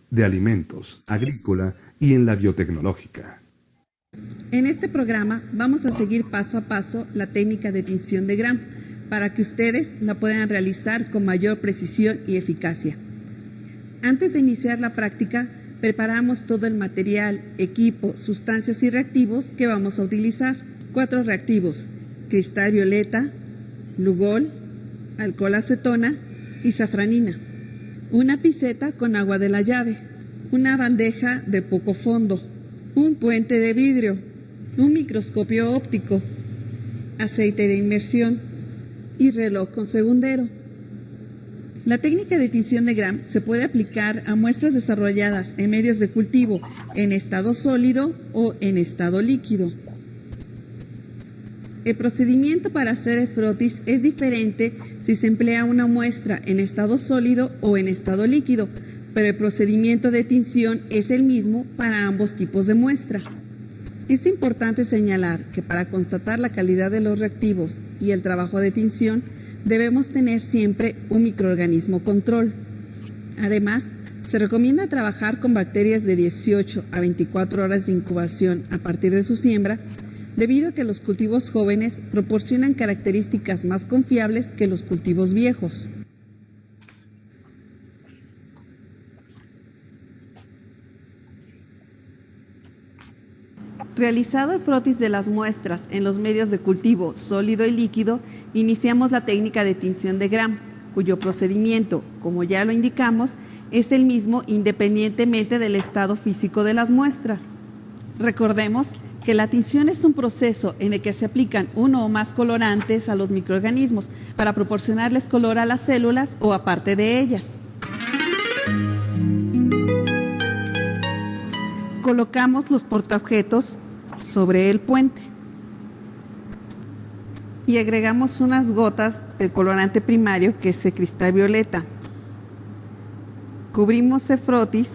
de alimentos, agrícola y en la biotecnológica. En este programa vamos a seguir paso a paso la técnica de tinción de Gram para que ustedes la puedan realizar con mayor precisión y eficacia. Antes de iniciar la práctica, preparamos todo el material, equipo, sustancias y reactivos que vamos a utilizar. 4 reactivos: cristal violeta, lugol, alcohol acetona y safranina. Una piseta con agua de la llave, una bandeja de poco fondo, un puente de vidrio, un microscopio óptico, aceite de inmersión y reloj con segundero. La técnica de tinción de Gram se puede aplicar a muestras desarrolladas en medios de cultivo en estado sólido o en estado líquido. El procedimiento para hacer el frotis es diferente si se emplea una muestra en estado sólido o en estado líquido, pero el procedimiento de tinción es el mismo para ambos tipos de muestra. Es importante señalar que para constatar la calidad de los reactivos y el trabajo de tinción debemos tener siempre un microorganismo control. Además, se recomienda trabajar con bacterias de 18 a 24 horas de incubación a partir de su siembra, debido a que los cultivos jóvenes proporcionan características más confiables que los cultivos viejos. Realizado el frotis de las muestras en los medios de cultivo sólido y líquido, iniciamos la técnica de tinción de Gram, cuyo procedimiento, como ya lo indicamos, es el mismo independientemente del estado físico de las muestras. Recordemos que la tinción es un proceso en el que se aplican uno o más colorantes a los microorganismos para proporcionarles color a las células o a parte de ellas. Colocamos los portaobjetos sobre el puente y agregamos unas gotas del colorante primario, que es el cristal violeta. Cubrimos el frotis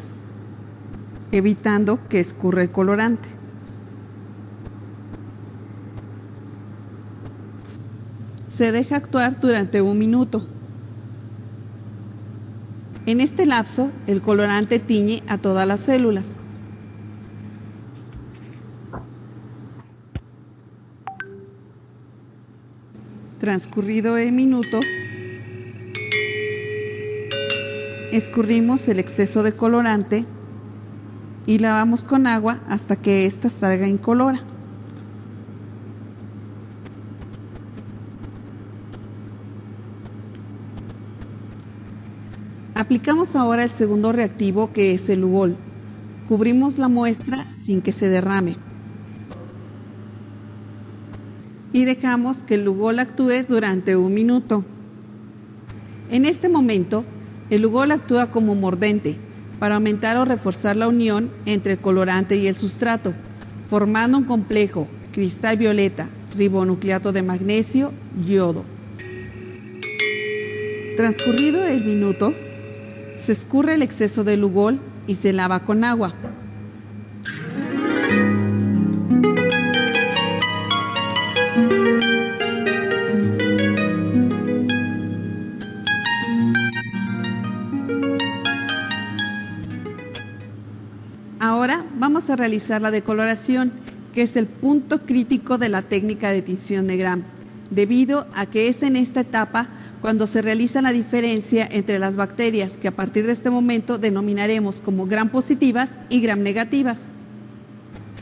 evitando que escurra el colorante. Se deja actuar durante 1 minuto. En este lapso, el colorante tiñe a todas las células. Transcurrido el minuto, escurrimos el exceso de colorante y lavamos con agua hasta que ésta salga incolora. Aplicamos ahora el segundo reactivo, que es el lugol. Cubrimos la muestra sin que se derrame y dejamos que el lugol actúe durante 1 minuto. En este momento, el lugol actúa como mordente para aumentar o reforzar la unión entre el colorante y el sustrato, formando un complejo cristal violeta, ribonucleato de magnesio, yodo. Transcurrido el minuto, se escurre el exceso de lugol y se lava con agua. Ahora vamos a realizar la decoloración, que es el punto crítico de la técnica de tinción de Gram, debido a que es en esta etapa cuando se realiza la diferencia entre las bacterias, que a partir de este momento denominaremos como Gram positivas y Gram negativas.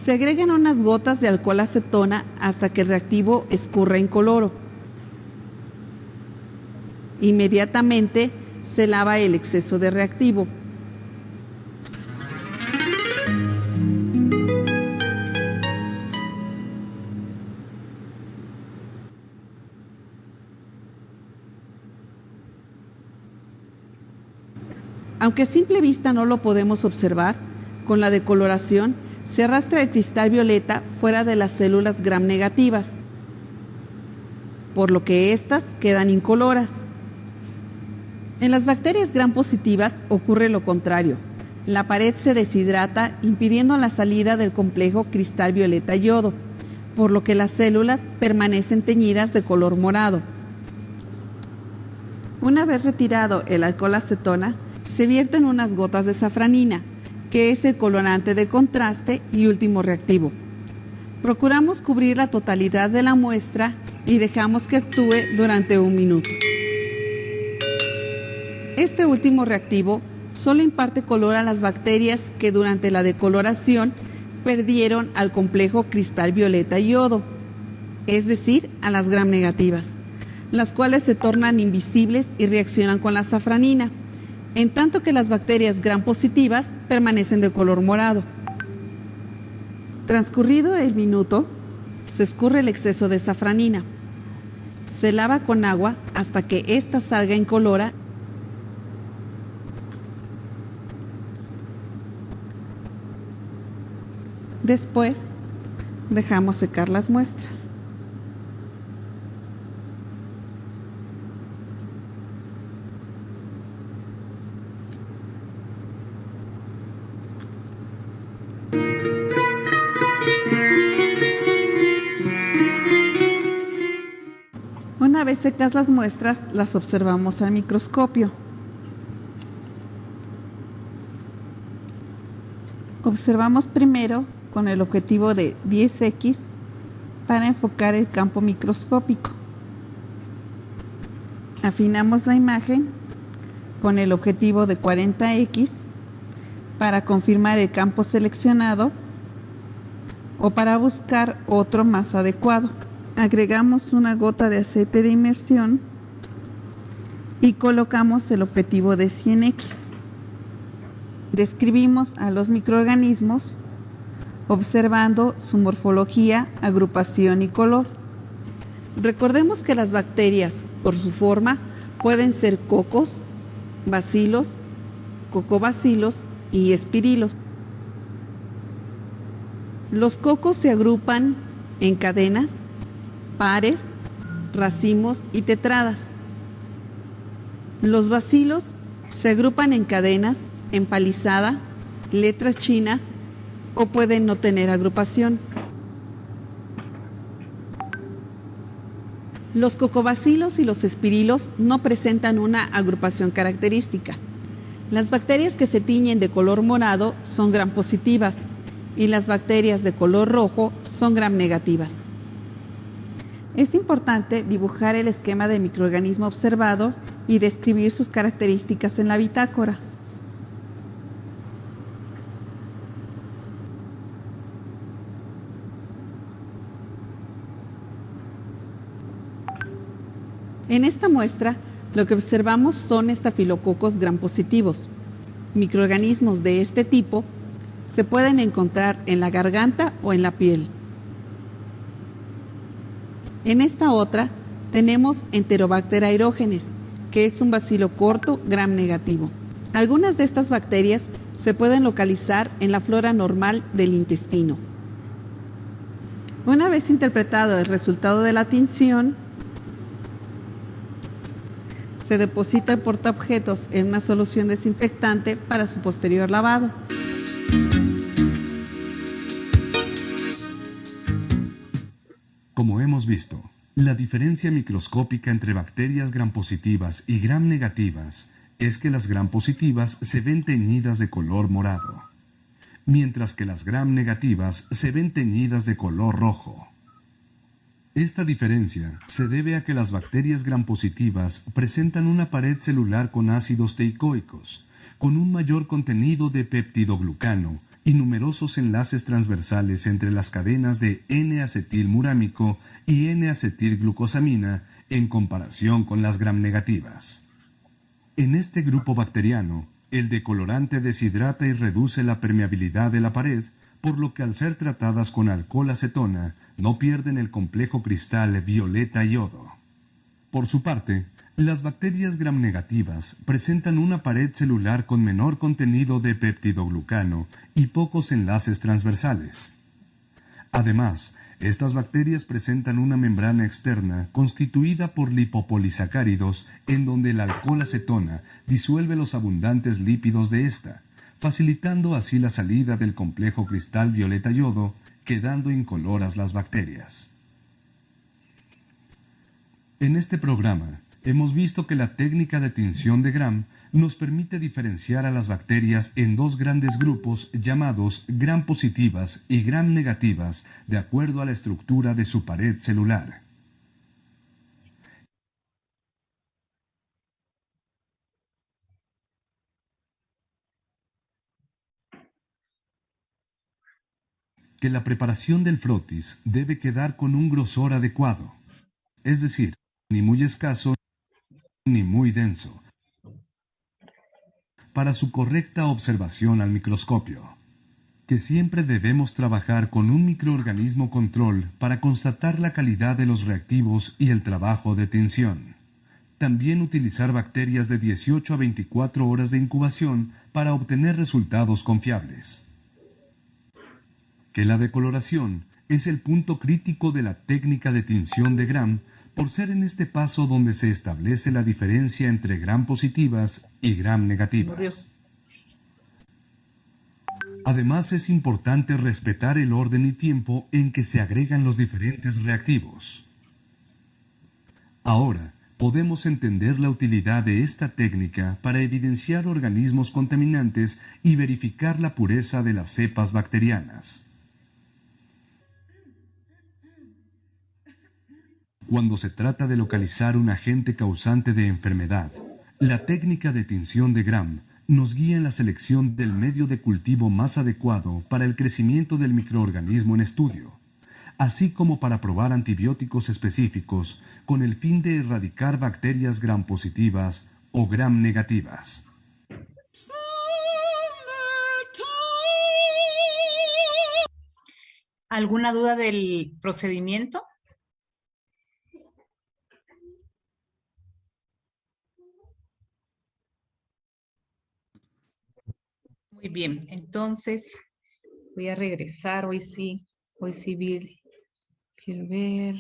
Se agregan unas gotas de alcohol acetona hasta que el reactivo escurra incoloro. Inmediatamente se lava el exceso de reactivo. Aunque a simple vista no lo podemos observar, con la decoloración se arrastra el cristal violeta fuera de las células Gram negativas, por lo que éstas quedan incoloras. En las bacterias Gram positivas ocurre lo contrario. La pared se deshidrata, impidiendo la salida del complejo cristal violeta yodo, por lo que las células permanecen teñidas de color morado. Una vez retirado el alcohol acetona, se vierten unas gotas de safranina, que es el colorante de contraste y último reactivo. Procuramos cubrir la totalidad de la muestra y dejamos que actúe durante 1 minuto. Este último reactivo solo imparte color a las bacterias que durante la decoloración perdieron al complejo cristal violeta y yodo, es decir, a las gram negativas, las cuales se tornan invisibles y reaccionan con la safranina, en tanto que las bacterias gram positivas permanecen de color morado. Transcurrido el minuto, se escurre el exceso de safranina. Se lava con agua hasta que ésta salga incolora. Después, dejamos secar las muestras. Una vez secas las muestras, las observamos al microscopio. Observamos primero con el objetivo de 10X para enfocar el campo microscópico. Afinamos la imagen con el objetivo de 40X para confirmar el campo seleccionado o para buscar otro más adecuado. Agregamos una gota de aceite de inmersión y colocamos el objetivo de 100X. Describimos a los microorganismos observando su morfología, agrupación y color. Recordemos que las bacterias, por su forma, pueden ser cocos, bacilos, cocobacilos y espirilos. Los cocos se agrupan en cadenas, pares, racimos y tetradas. Los bacilos se agrupan en cadenas, empalizada, letras chinas o pueden no tener agrupación. Los cocobacilos y los espirilos no presentan una agrupación característica. Las bacterias que se tiñen de color morado son gram positivas y las bacterias de color rojo son gram negativas. Es importante dibujar el esquema del microorganismo observado y describir sus características en la bitácora. En esta muestra, lo que observamos son estafilococos gram positivos. Microorganismos de este tipo se pueden encontrar en la garganta o en la piel. En esta otra tenemos Enterobacter aerogenes, que es un bacilo corto gram negativo. Algunas de estas bacterias se pueden localizar en la flora normal del intestino. Una vez interpretado el resultado de la tinción, se deposita el portaobjetos en una solución desinfectante para su posterior lavado. Como hemos visto, la diferencia microscópica entre bacterias gram positivas y gram negativas es que las gram positivas se ven teñidas de color morado, mientras que las gram negativas se ven teñidas de color rojo. Esta diferencia se debe a que las bacterias gram positivas presentan una pared celular con ácidos teicoicos, con un mayor contenido de peptidoglucano y numerosos enlaces transversales entre las cadenas de N-acetilmurámico y N-acetilglucosamina en comparación con las gram negativas. En este grupo bacteriano, el decolorante deshidrata y reduce la permeabilidad de la pared, por lo que al ser tratadas con alcohol acetona, no pierden el complejo cristal violeta-yodo. Por su parte, las bacterias gram negativas presentan una pared celular con menor contenido de peptidoglucano y pocos enlaces transversales. Además, estas bacterias presentan una membrana externa constituida por lipopolisacáridos en donde el alcohol acetona disuelve los abundantes lípidos de esta, facilitando así la salida del complejo cristal violeta-yodo, quedando incoloras las bacterias. En este programa, Hemos visto que la técnica de tinción de Gram nos permite diferenciar a las bacterias en dos grandes grupos llamados gram positivas y gram negativas de acuerdo a la estructura de su pared celular. Que la preparación del frotis debe quedar con un grosor adecuado, es decir, ni muy escaso ni muy denso, para su correcta observación al microscopio. Que siempre debemos trabajar con un microorganismo control para constatar la calidad de los reactivos y el trabajo de tinción. También utilizar bacterias de 18 a 24 horas de incubación para obtener resultados confiables. Que la decoloración es el punto crítico de la técnica de tinción de Gram, por ser en este paso donde se establece la diferencia entre gram positivas y gram negativas. Además, es importante respetar el orden y tiempo en que se agregan los diferentes reactivos. Ahora, podemos entender la utilidad de esta técnica para evidenciar organismos contaminantes y verificar la pureza de las cepas bacterianas. Cuando se trata de localizar un agente causante de enfermedad, la técnica de tinción de Gram nos guía en la selección del medio de cultivo más adecuado para el crecimiento del microorganismo en estudio, así como para probar antibióticos específicos con el fin de erradicar bacterias gram positivas o gram negativas. ¿Alguna duda del procedimiento? Muy bien, entonces voy a regresar. Hoy sí vi, quiero ver.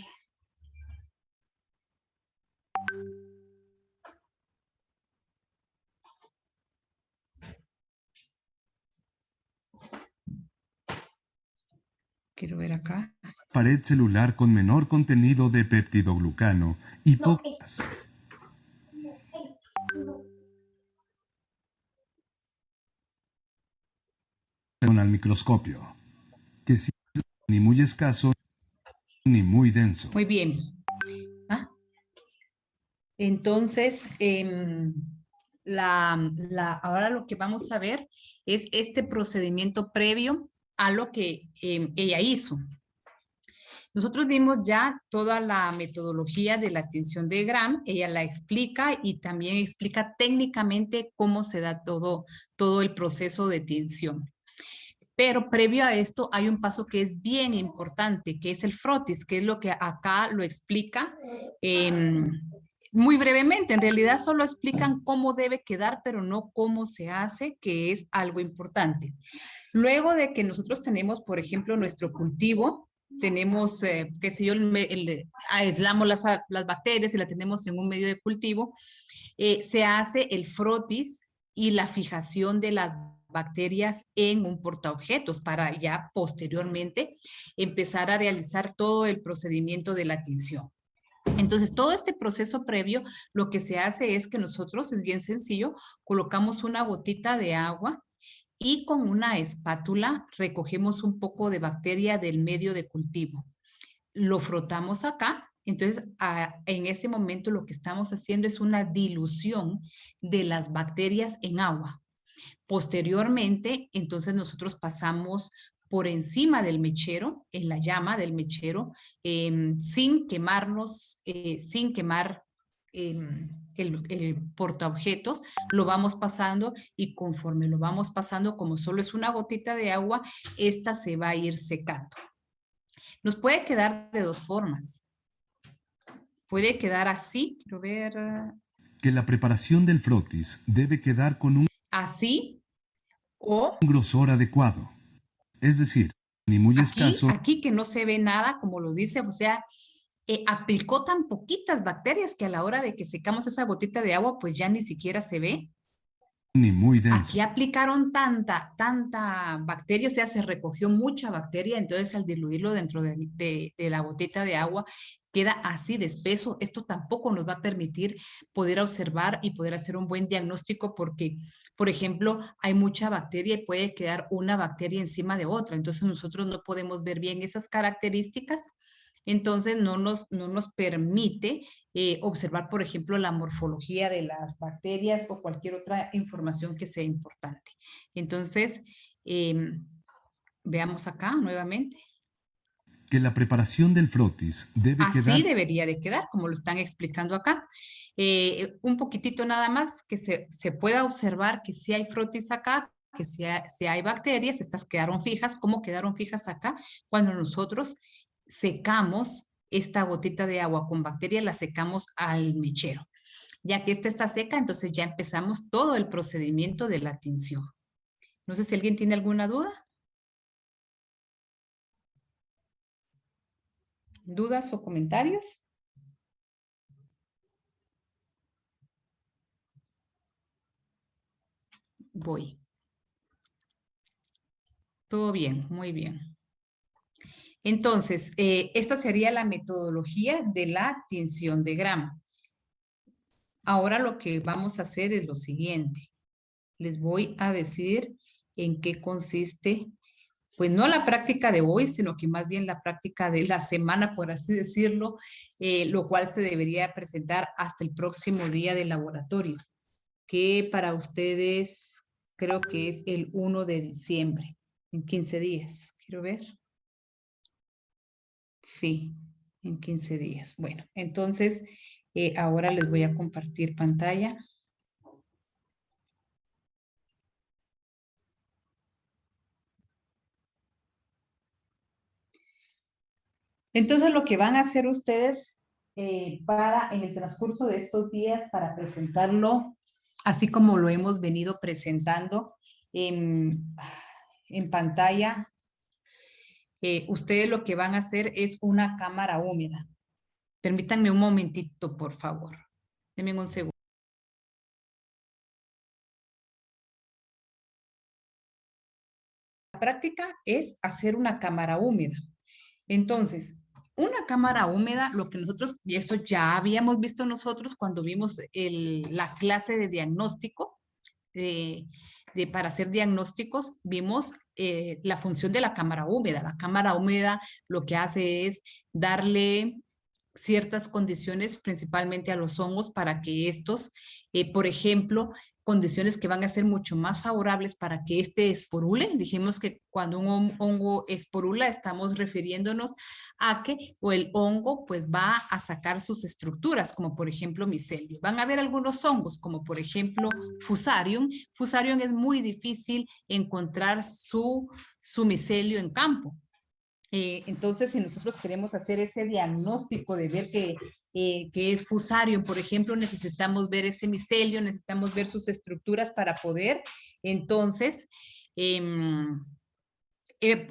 Quiero ver acá. Pared celular con menor contenido de peptidoglucano y pocas. Al microscopio, que si ni muy escaso ni muy denso. Muy bien. Entonces, ahora lo que vamos a ver es este procedimiento previo a lo que ella hizo. Nosotros vimos ya toda la metodología de la tinción de Gram, ella la explica y también explica técnicamente cómo se da todo el proceso de tinción. Pero previo a esto hay un paso que es bien importante, que es el frotis, que es lo que acá lo explica muy brevemente. En realidad solo explican cómo debe quedar, pero no cómo se hace, que es algo importante. Luego de que nosotros tenemos, por ejemplo, nuestro cultivo, tenemos, qué sé yo, aislamos las bacterias y la tenemos en un medio de cultivo, se hace el frotis y la fijación de las bacterias en un portaobjetos para ya posteriormente empezar a realizar todo el procedimiento de la tinción. Entonces, todo este proceso previo, lo que se hace es que nosotros, es bien sencillo, colocamos una gotita de agua y con una espátula recogemos un poco de bacteria del medio de cultivo. Lo frotamos acá. Entonces, en ese momento lo que estamos haciendo es una dilución de las bacterias en agua. Posteriormente, entonces nosotros pasamos por encima del mechero, en la llama del mechero, sin quemarnos, sin quemar el portaobjetos, lo vamos pasando y conforme lo vamos pasando, como solo es una gotita de agua, esta se va a ir secando. Nos puede quedar de dos formas. Puede quedar así, quiero ver. Que la preparación del frotis debe quedar con un así o grosor adecuado. Es decir, ni muy escaso. Aquí que no se ve nada, como lo dice, o sea, aplicó tan poquitas bacterias que a la hora de que secamos esa gotita de agua, pues ya ni siquiera se ve. ni muy denso. Aquí aplicaron tanta bacteria, o sea, se recogió mucha bacteria, entonces al diluirlo dentro de la gotita de agua, queda así de espeso. Esto tampoco nos va a permitir poder observar y poder hacer un buen diagnóstico porque, por ejemplo, hay mucha bacteria y puede quedar una bacteria encima de otra. Entonces nosotros no podemos ver bien esas características. Entonces no nos permite observar, por ejemplo, la morfología de las bacterias o cualquier otra información que sea importante. Entonces, veamos acá nuevamente. Que la preparación del frotis debe Así quedar... debería de quedar, como lo están explicando acá. Un poquitito nada más, que se pueda observar que sí hay frotis acá, que si hay bacterias, estas quedaron fijas. ¿Cómo quedaron fijas acá? Cuando nosotros secamos esta gotita de agua con bacterias, la secamos al mechero. Ya que esta está seca, entonces ya empezamos todo el procedimiento de la tinción. No sé si alguien tiene alguna duda. ¿Dudas o comentarios? Voy. Todo bien, muy bien. Entonces, esta sería la metodología de la tinción de grama. Ahora lo que vamos a hacer es lo siguiente. Les voy a decir en qué consiste, pues no la práctica de hoy, sino que más bien la práctica de la semana, por así decirlo, lo cual se debería presentar hasta el próximo día de laboratorio, que para ustedes creo que es el 1 de diciembre, en 15 días. Quiero ver. Sí, en 15 días. Bueno, entonces ahora les voy a compartir pantalla. Entonces lo que van a hacer ustedes en el transcurso de estos días para presentarlo, así como lo hemos venido presentando en pantalla, ustedes lo que van a hacer es una cámara húmeda. Permítanme un momentito, por favor. Denme un segundo. La práctica es hacer una cámara húmeda. Entonces, una cámara húmeda, lo que nosotros, y eso ya habíamos visto nosotros cuando vimos la clase de diagnóstico, para hacer diagnósticos, vimos la función de la cámara húmeda. La cámara húmeda lo que hace es darle ciertas condiciones, principalmente a los hongos, para que estos, por ejemplo, condiciones que van a ser mucho más favorables para que este esporule. Dijimos que cuando un hongo esporula estamos refiriéndonos a que o el hongo pues va a sacar sus estructuras, como por ejemplo micelio. Van a haber algunos hongos, como por ejemplo Fusarium. Fusarium es muy difícil encontrar su micelio en campo. Entonces, si nosotros queremos hacer ese diagnóstico de ver que es Fusarium, por ejemplo, necesitamos ver ese micelio, necesitamos ver sus estructuras para poder, entonces,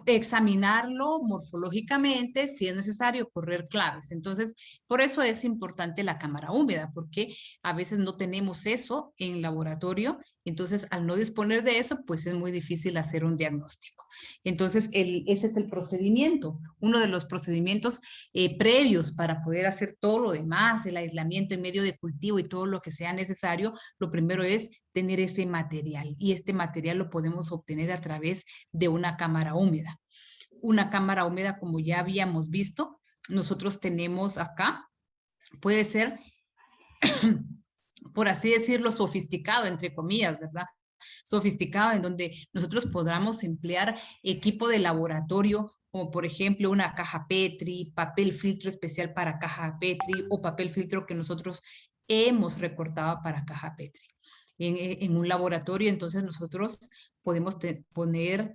examinarlo morfológicamente, si es necesario, correr claves. Entonces, por eso es importante la cámara húmeda, porque a veces no tenemos eso en laboratorio. Entonces, al no disponer de eso, pues es muy difícil hacer un diagnóstico. Entonces, ese es el procedimiento, uno de los procedimientos previos para poder hacer todo lo demás, el aislamiento en medio de cultivo y todo lo que sea necesario. Lo primero es tener ese material, y este material lo podemos obtener a través de una cámara húmeda. Una cámara húmeda, como ya habíamos visto, nosotros tenemos acá, puede ser, por así decirlo, sofisticado, entre comillas, ¿verdad? Sofisticado, en donde nosotros podamos emplear equipo de laboratorio, como por ejemplo una caja Petri, papel filtro especial para caja Petri o papel filtro que nosotros hemos recortado para caja Petri. En un laboratorio, entonces nosotros podemos poner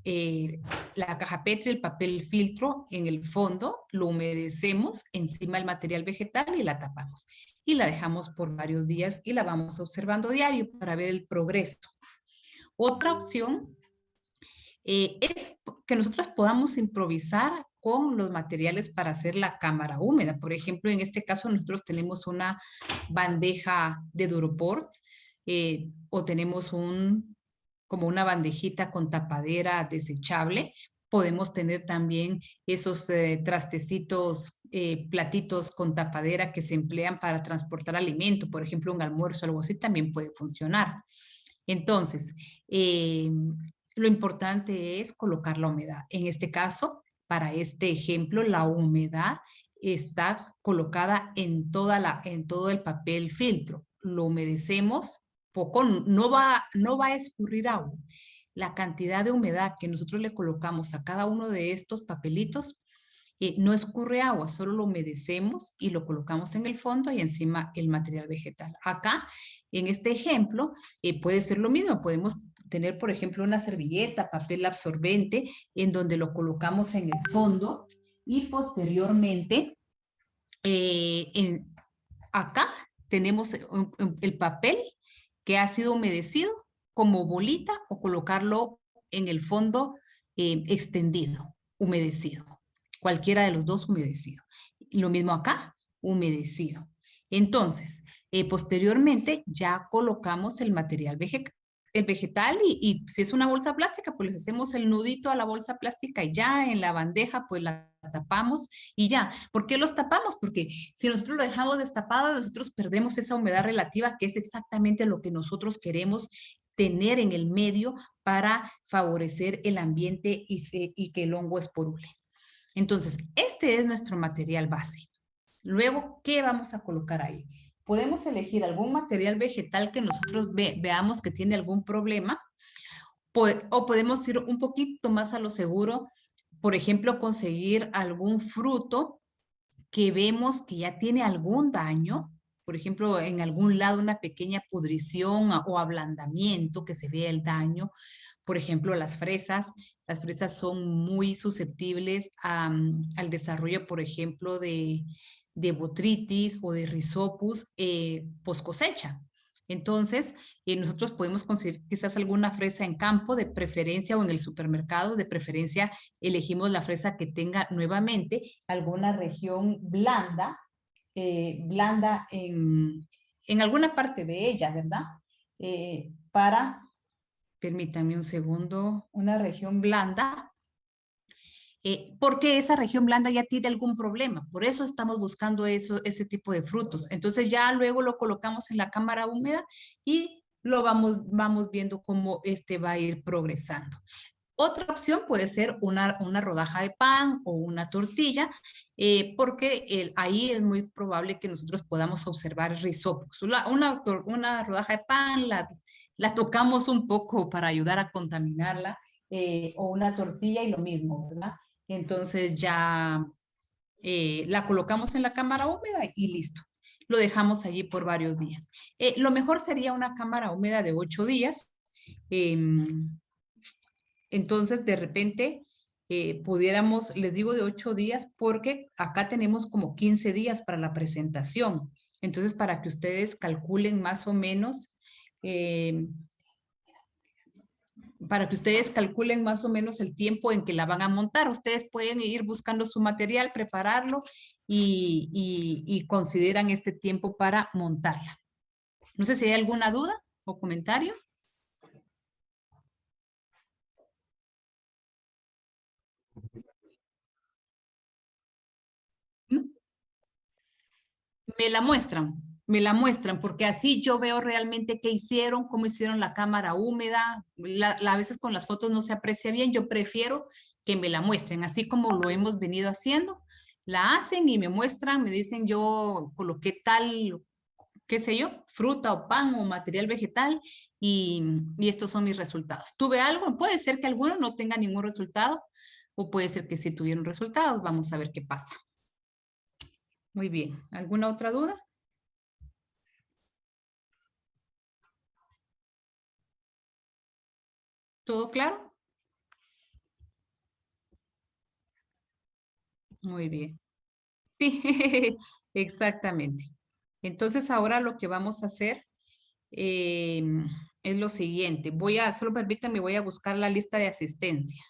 la caja Petri, el papel filtro en el fondo, lo humedecemos encima del material vegetal y la tapamos. Y la dejamos por varios días y la vamos observando diario para ver el progreso. Otra opción es que nosotros podamos improvisar con los materiales para hacer la cámara húmeda. Por ejemplo, en este caso nosotros tenemos una bandeja de Duroport o tenemos como una bandejita con tapadera desechable. Podemos tener también esos trastecitos, platitos con tapadera que se emplean para transportar alimento, por ejemplo, un almuerzo o algo así, también puede funcionar. Entonces, lo importante es colocar la humedad. En este caso, para este ejemplo, la humedad está colocada en todo el papel filtro. Lo humedecemos poco, no va a escurrir agua. La cantidad de humedad que nosotros le colocamos a cada uno de estos papelitos no escurre agua, solo lo humedecemos y lo colocamos en el fondo y encima el material vegetal. Acá, en este ejemplo, puede ser lo mismo. Podemos tener, por ejemplo, una servilleta, papel absorbente, en donde lo colocamos en el fondo y posteriormente, acá tenemos el papel que ha sido humedecido como bolita o colocarlo en el fondo extendido, humedecido. Cualquiera de los dos humedecido. Lo mismo acá, humedecido. Entonces, posteriormente ya colocamos el material vegetal y si es una bolsa plástica, pues le hacemos el nudito a la bolsa plástica y ya en la bandeja pues la tapamos y ya. ¿Por qué los tapamos? Porque si nosotros lo dejamos destapado, nosotros perdemos esa humedad relativa que es exactamente lo que nosotros queremos tener en el medio para favorecer el ambiente y que el hongo esporule. Entonces, este es nuestro material base. Luego, ¿qué vamos a colocar ahí? Podemos elegir algún material vegetal que nosotros veamos que tiene algún problema, o podemos ir un poquito más a lo seguro, por ejemplo, conseguir algún fruto que vemos que ya tiene algún daño, por ejemplo, en algún lado una pequeña pudrición o ablandamiento que se vea el daño. Por ejemplo, las fresas son muy susceptibles al desarrollo, por ejemplo, de botritis o de rhizopus post cosecha. Entonces, nosotros podemos conseguir quizás alguna fresa en campo, de preferencia, o en el supermercado, de preferencia, elegimos la fresa que tenga nuevamente alguna región blanda, blanda en alguna parte de ella, ¿verdad? Permítanme un segundo, una región blanda, porque esa región blanda ya tiene algún problema. Por eso estamos buscando ese tipo de frutos. Entonces ya luego lo colocamos en la cámara húmeda y lo vamos viendo cómo va a ir progresando. Otra opción puede ser una rodaja de pan o una tortilla, porque ahí es muy probable que nosotros podamos observar rizopus. Una rodaja de pan la tocamos un poco para ayudar a contaminarla, o una tortilla y lo mismo, ¿verdad? Entonces ya la colocamos en la cámara húmeda y listo. Lo dejamos allí por varios días. Lo mejor sería una cámara húmeda de 8 días. Entonces, de repente, pudiéramos, les digo de 8 días, porque acá tenemos como 15 días para la presentación. Entonces, para que ustedes calculen más o menos, el tiempo en que la van a montar. Ustedes pueden ir buscando su material, prepararlo y consideran este tiempo para montarla. No sé si hay alguna duda o comentario. Me la muestran, porque así yo veo realmente qué hicieron, cómo hicieron la cámara húmeda. A veces con las fotos no se aprecia bien, yo prefiero que me la muestren, así como lo hemos venido haciendo. La hacen y me muestran, me dicen yo coloqué tal, qué sé yo, fruta o pan o material vegetal y estos son mis resultados. ¿Tuve algo? Puede ser que alguno no tenga ningún resultado o puede ser que sí tuvieron resultados. Vamos a ver qué pasa. Muy bien. ¿Alguna otra duda? ¿Todo claro? Muy bien. Sí, exactamente. Entonces ahora lo que vamos a hacer eh, es lo siguiente. Solo permítanme, voy a buscar la lista de asistencia.